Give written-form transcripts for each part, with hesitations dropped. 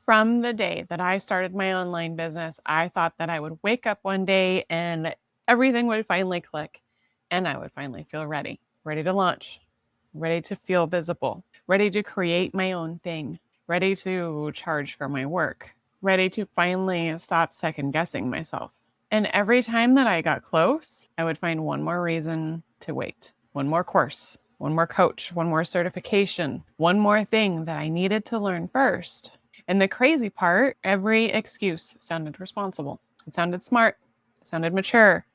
From the day that I started my online business, I thought that I would wake up one day and everything would finally click and I would finally feel ready to launch, ready to feel visible, ready to create my own thing, ready to charge for my work, ready to finally stop second guessing myself. And every time that I got close, I would find one more reason to wait, one more course, one more coach, one more certification, one more thing that I needed to learn first. And the crazy part, every excuse sounded responsible. It sounded smart. It sounded mature.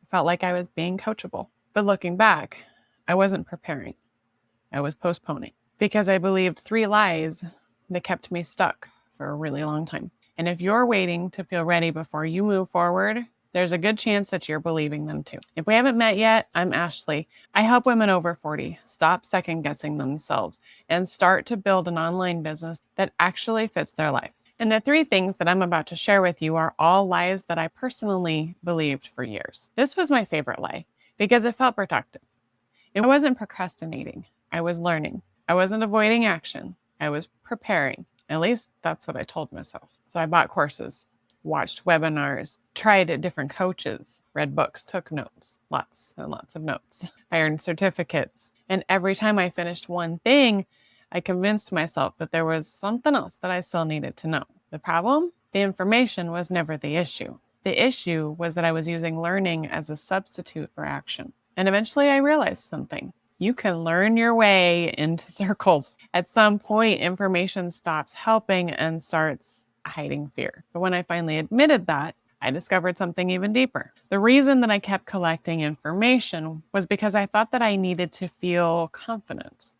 It felt like I was being coachable. But looking back, I wasn't preparing. I was postponing because I believed 3 lies that kept me stuck for a really long time. And if you're waiting to feel ready before you move forward, there's a good chance that you're believing them too. If we haven't met yet, I'm Ashley. I help women over 40 stop second guessing themselves and start to build an online business that actually fits their life. And the 3 things that I'm about to share with you are all lies that I personally believed for years. This was my favorite lie because it felt productive. It wasn't procrastinating. I was learning. I wasn't avoiding action. I was preparing. At least that's what I told myself. So I bought courses, watched webinars, tried different coaches, read books, took notes, lots and lots of notes. I earned certificates. And every time I finished one thing, I convinced myself that there was something else that I still needed to know. The problem? The information was never the issue. The issue was that I was using learning as a substitute for action. And eventually I realized something. You can learn your way into circles. At some point, information stops helping and starts hiding fear. But when I finally admitted that, I discovered something even deeper. The reason that I kept collecting information was because I thought that I needed to feel confident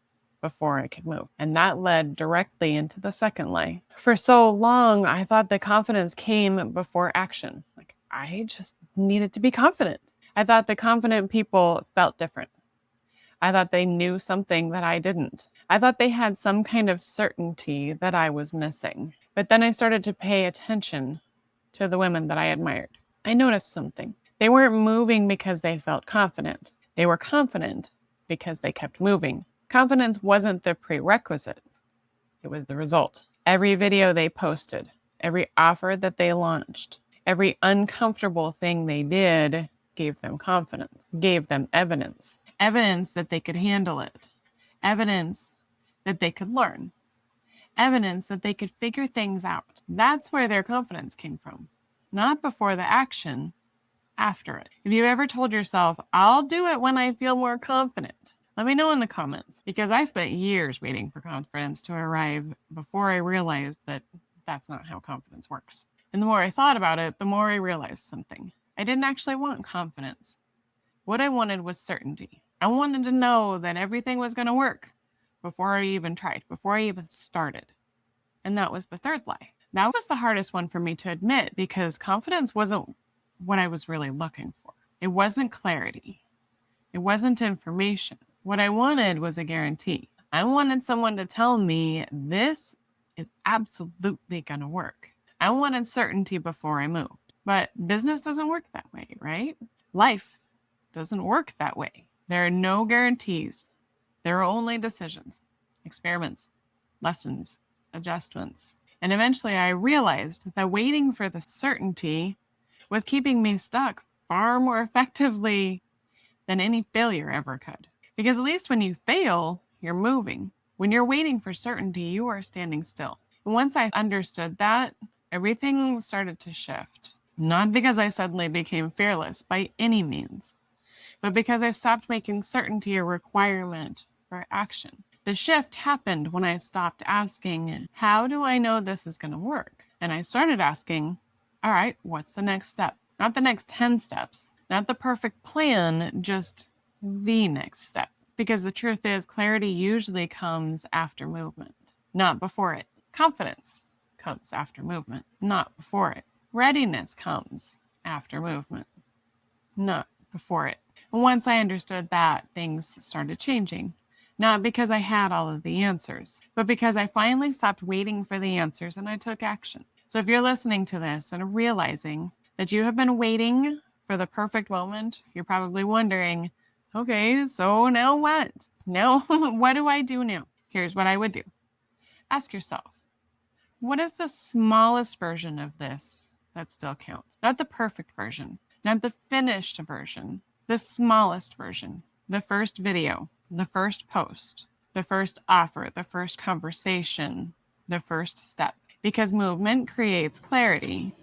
before I could move. And that led directly into the second lie. For so long, I thought that confidence came before action. Like, I just needed to be confident. I thought the confident people felt different. I thought they knew something that I didn't. I thought they had some kind of certainty that I was missing. But then I started to pay attention to the women that I admired. I noticed something. They weren't moving because they felt confident. They were confident because they kept moving. Confidence wasn't the prerequisite. It was the result. Every video they posted, every offer that they launched, every uncomfortable thing they did gave them confidence, gave them evidence that they could handle it, evidence that they could learn, evidence that they could figure things out. That's where their confidence came from, not before the action, after it. If you've ever told yourself, I'll do it when I feel more confident, let me know in the comments, because I spent years waiting for confidence to arrive before I realized that that's not how confidence works. And the more I thought about it, the more I realized something. I didn't actually want confidence. What I wanted was certainty. I wanted to know that everything was going to work before I even tried, before I even started. And that was the third lie. That was the hardest one for me to admit because confidence wasn't what I was really looking for. It wasn't clarity. It wasn't information. What I wanted was a guarantee. I wanted someone to tell me this is absolutely going to work. I wanted certainty before I moved. But business doesn't work that way, right? Life doesn't work that way. There are no guarantees. There are only decisions, experiments, lessons, adjustments. And eventually I realized that waiting for the certainty was keeping me stuck far more effectively than any failure ever could. Because at least when you fail, you're moving. When you're waiting for certainty, you are standing still. And once I understood that, everything started to shift. Not because I suddenly became fearless by any means, but because I stopped making certainty a requirement for action. The shift happened when I stopped asking, how do I know this is going to work? And I started asking, all right, what's the next step? Not the next 10 steps, not the perfect plan, just the next step. Because the truth is, clarity usually comes after movement, not before it. Confidence comes after movement, not before it. Readiness comes after movement, not before it. Once I understood that, things started changing. Not because I had all of the answers, but because I finally stopped waiting for the answers and I took action. So if you're listening to this and realizing that you have been waiting for the perfect moment, you're probably wondering, okay, so now what? Now, what do I do now? Here's what I would do. Ask yourself, What is the smallest version of this that still counts? Not the perfect version, not the finished version, the smallest version, the first video, the first post, the first offer, the first conversation, the first step. Because movement creates clarity,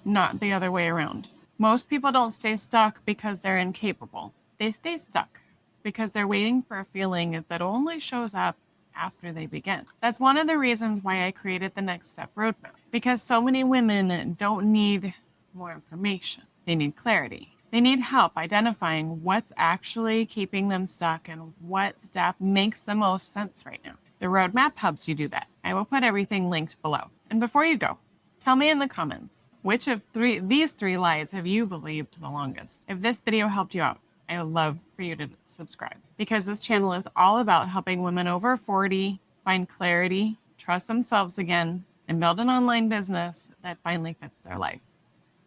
not the other way around. Most people don't stay stuck because they're incapable. They stay stuck because they're waiting for a feeling that only shows up after they begin. That's one of the reasons why I created the Next Step Roadmap, because so many women don't need more information. They need clarity. They need help identifying what's actually keeping them stuck and what step makes the most sense right now. The roadmap helps you do that. I will put everything linked below. And before you go, tell me in the comments, which of these three lies have you believed the longest? If this video helped you out, I would love for you to subscribe, because this channel is all about helping women over 40 find clarity, trust themselves again, and build an online business that finally fits their life.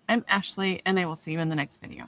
I'm Ashley, and I will see you in the next video.